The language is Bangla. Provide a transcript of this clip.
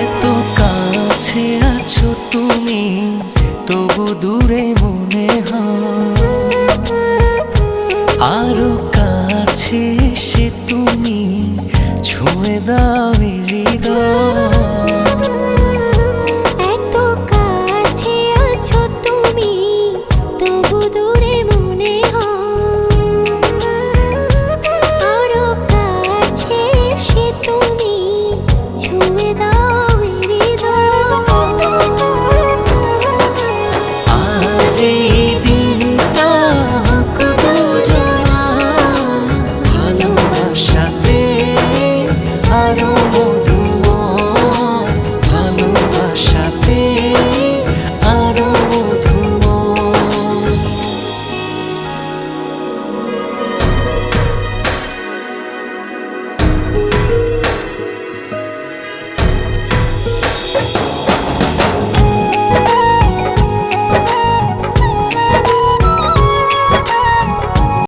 এত কাছে আছো তুমি, তবু দূরে মনে হয়। আরো কাছে এসে তুমি ছুঁয়ে দাও